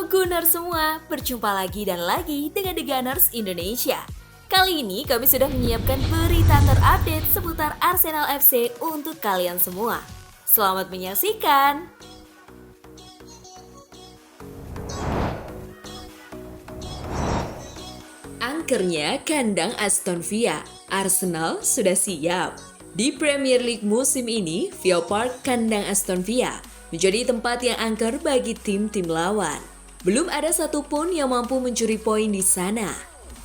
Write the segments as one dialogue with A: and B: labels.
A: Halo Gunners semua, berjumpa lagi dan lagi dengan The Gunners Indonesia. Kali ini kami sudah menyiapkan berita terupdate seputar Arsenal FC untuk kalian semua. Selamat menyaksikan! Angkernya kandang Aston Villa, Arsenal sudah siap. Di Premier League musim ini, Villa Park kandang Aston Villa menjadi tempat yang angker bagi tim-tim lawan. Belum ada satupun yang mampu mencuri poin di sana.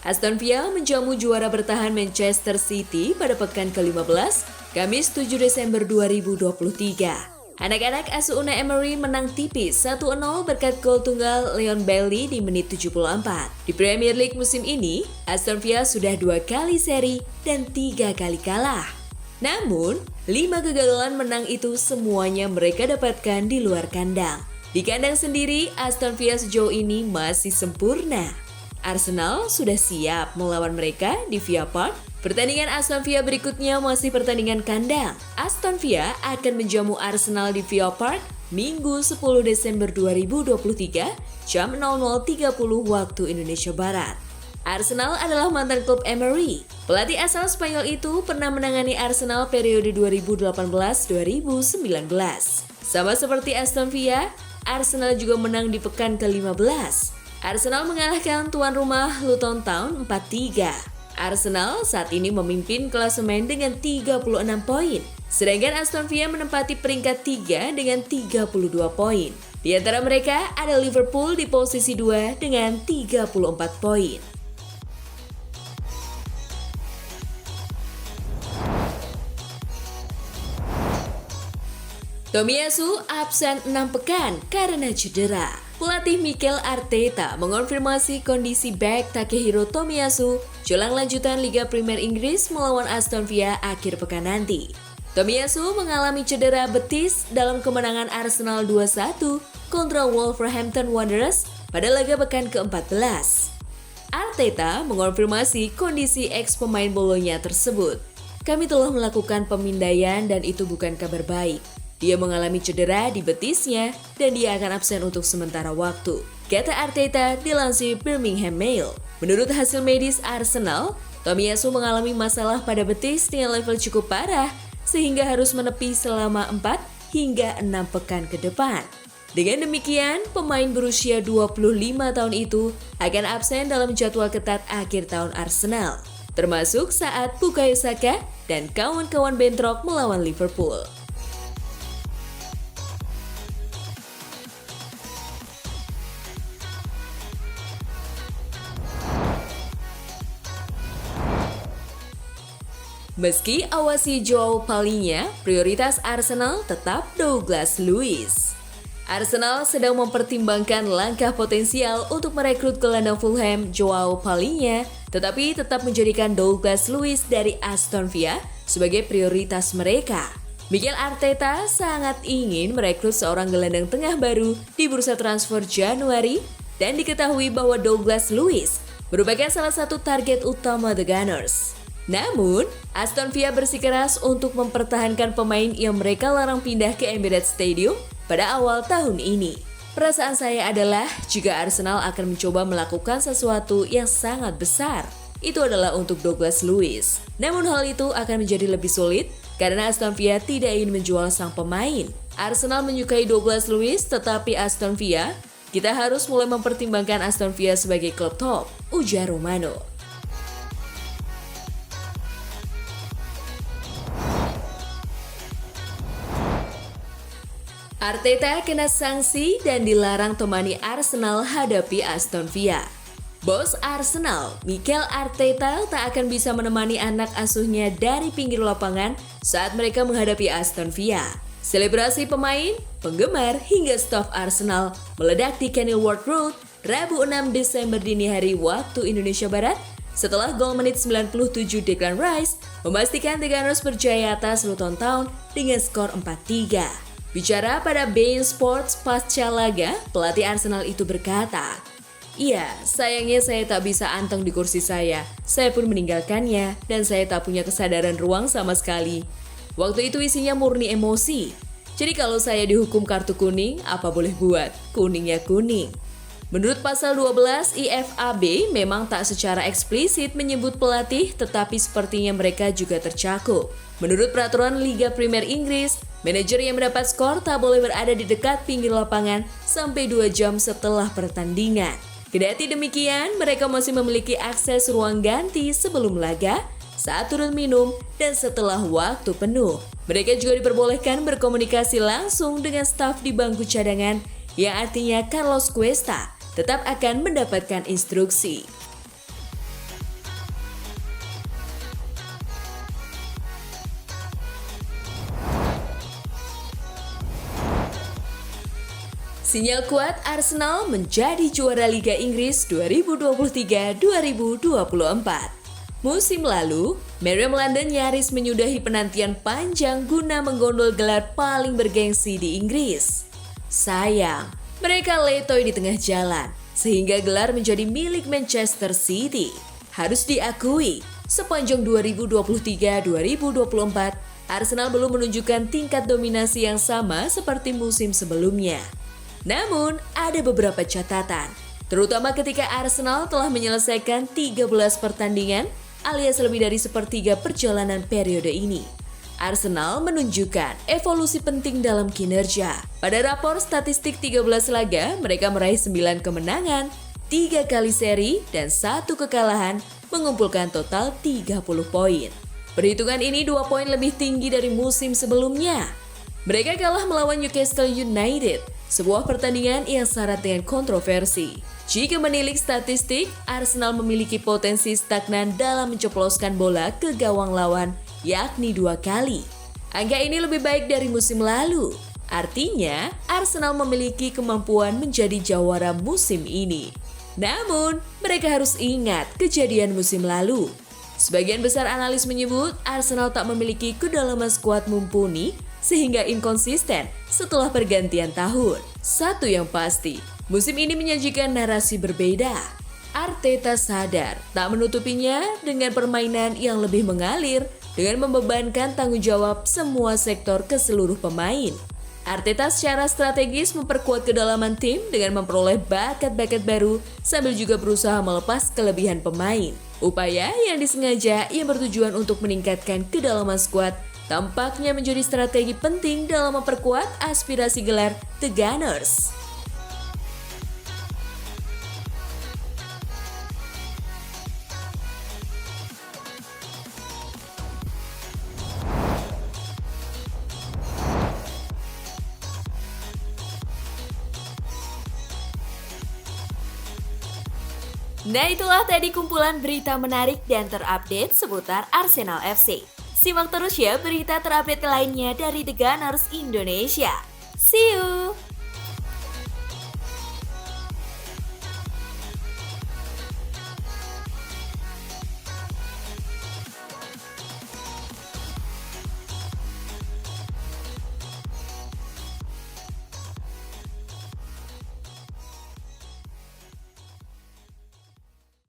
A: Aston Villa menjamu juara bertahan Manchester City pada pekan ke-15, Kamis 7 Desember 2023. Anak-anak asuh Unai Emery menang tipis 1-0 berkat gol tunggal Leon Bailey di menit 74. Di Premier League musim ini, Aston Villa sudah 2 kali seri dan 3 kali kalah. Namun, 5 kegagalan menang itu semuanya mereka dapatkan di luar kandang. Di kandang sendiri, Aston Villa sejauh ini masih sempurna. Arsenal sudah siap melawan mereka di Villa Park. Pertandingan Aston Villa berikutnya masih pertandingan kandang. Aston Villa akan menjamu Arsenal di Villa Park Minggu 10 Desember 2023 jam 00.30 waktu Indonesia Barat. Arsenal adalah mantan klub Emery. Pelatih asal Spanyol itu pernah menangani Arsenal periode 2018-2019. Sama seperti Aston Villa, Arsenal juga menang di pekan ke-15. Arsenal mengalahkan tuan rumah Luton Town 4-3. Arsenal saat ini memimpin klasemen dengan 36 poin, sedangkan Aston Villa menempati peringkat 3 dengan 32 poin. Di antara mereka ada Liverpool di posisi 2 dengan 34 poin. Tomiyasu absen 6 pekan karena cedera. Pelatih Mikel Arteta mengonfirmasi kondisi bek Takehiro Tomiyasu jelang lanjutan Liga Premier Inggris melawan Aston Villa akhir pekan nanti. Tomiyasu mengalami cedera betis dalam kemenangan Arsenal 2-1 kontra Wolverhampton Wanderers pada laga pekan ke-14. Arteta mengonfirmasi kondisi ex-pemain Bolonya tersebut. Kami telah melakukan pemindaian dan itu bukan kabar baik. Dia mengalami cedera di betisnya dan dia akan absen untuk sementara waktu, kata Arteta dilansir Birmingham Mail. Menurut hasil medis Arsenal, Tomiyasu mengalami masalah pada betis dengan level cukup parah sehingga harus menepi selama 4 hingga 6 pekan ke depan. Dengan demikian, pemain berusia 25 tahun itu akan absen dalam jadwal ketat akhir tahun Arsenal, termasuk saat Bukayo Saka dan kawan-kawan bentrok melawan Liverpool. Meski awasi Joao Palhinha, prioritas Arsenal tetap Douglas Luiz. Arsenal sedang mempertimbangkan langkah potensial untuk merekrut gelandang Fulham Joao Palhinha, tetapi tetap menjadikan Douglas Luiz dari Aston Villa sebagai prioritas mereka. Mikel Arteta sangat ingin merekrut seorang gelandang tengah baru di bursa transfer Januari dan diketahui bahwa Douglas Luiz merupakan salah satu target utama The Gunners. Namun, Aston Villa bersikeras untuk mempertahankan pemain yang mereka larang pindah ke Emirates Stadium pada awal tahun ini. Perasaan saya adalah jika Arsenal akan mencoba melakukan sesuatu yang sangat besar, itu adalah untuk Douglas Luiz. Namun hal itu akan menjadi lebih sulit karena Aston Villa tidak ingin menjual sang pemain. Arsenal menyukai Douglas Luiz, tetapi Aston Villa, kita harus mulai mempertimbangkan Aston Villa sebagai klub top, ujar Romano. Arteta kena sanksi dan dilarang temani Arsenal hadapi Aston Villa. Bos Arsenal, Mikel Arteta tak akan bisa menemani anak asuhnya dari pinggir lapangan saat mereka menghadapi Aston Villa. Selebrasi pemain, penggemar, hingga staf Arsenal meledak di Kenilworth Road Rabu 6 Desember dini hari waktu Indonesia Barat setelah gol menit 97 Declan Rice memastikan The Gunners berjaya atas Luton Town dengan skor 4-3. Bicara pada beIN Sports pasca laga, pelatih Arsenal itu berkata, "Iya, sayangnya saya tak bisa anteng di kursi saya pun meninggalkannya dan saya tak punya kesadaran ruang sama sekali. Waktu itu isinya murni emosi. Jadi kalau saya dihukum kartu kuning, apa boleh buat, kuning ya kuning." Menurut pasal 12 IFAB memang tak secara eksplisit menyebut pelatih, tetapi sepertinya mereka juga tercakup. Menurut peraturan Liga Premier Inggris, manajer yang mendapat skor tak boleh berada di dekat pinggir lapangan sampai 2 jam setelah pertandingan. Kendati demikian, mereka masih memiliki akses ruang ganti sebelum laga, saat turun minum, dan setelah waktu penuh. Mereka juga diperbolehkan berkomunikasi langsung dengan staf di bangku cadangan, yang artinya Carlos Cuesta tetap akan mendapatkan instruksi. Sinyal kuat Arsenal menjadi juara Liga Inggris 2023-2024. Musim lalu, Merriam London nyaris menyudahi penantian panjang guna menggondol gelar paling bergengsi di Inggris. Sayang, mereka letoy di tengah jalan, sehingga gelar menjadi milik Manchester City. Harus diakui, sepanjang 2023-2024, Arsenal belum menunjukkan tingkat dominasi yang sama seperti musim sebelumnya. Namun, ada beberapa catatan, terutama ketika Arsenal telah menyelesaikan 13 pertandingan alias lebih dari sepertiga perjalanan periode ini. Arsenal menunjukkan evolusi penting dalam kinerja. Pada rapor statistik 13 laga, mereka meraih 9 kemenangan, 3 kali seri, dan 1 kekalahan, mengumpulkan total 30 poin. Perhitungan ini 2 poin lebih tinggi dari musim sebelumnya. Mereka kalah melawan Newcastle United, sebuah pertandingan yang syarat dengan kontroversi. Jika menilik statistik, Arsenal memiliki potensi stagnan dalam menceploskan bola ke gawang lawan, yakni 2 kali. Angka ini lebih baik dari musim lalu. Artinya, Arsenal memiliki kemampuan menjadi jawara musim ini. Namun, mereka harus ingat kejadian musim lalu. Sebagian besar analis menyebut Arsenal tak memiliki kedalaman skuad mumpuni sehingga inkonsisten setelah pergantian tahun. Satu yang pasti, musim ini menyajikan narasi berbeda. Arteta sadar tak menutupinya dengan permainan yang lebih mengalir dengan membebankan tanggung jawab semua sektor ke seluruh pemain. Arteta secara strategis memperkuat kedalaman tim dengan memperoleh bakat-bakat baru sambil juga berusaha melepas kelebihan pemain. Upaya yang disengaja yang bertujuan untuk meningkatkan kedalaman skuad tampaknya menjadi strategi penting dalam memperkuat aspirasi gelar The Gunners. Nah, itulah tadi kumpulan berita menarik dan terupdate seputar Arsenal FC. Simak terus ya berita terupdate lainnya dari The Gunners Indonesia. See you!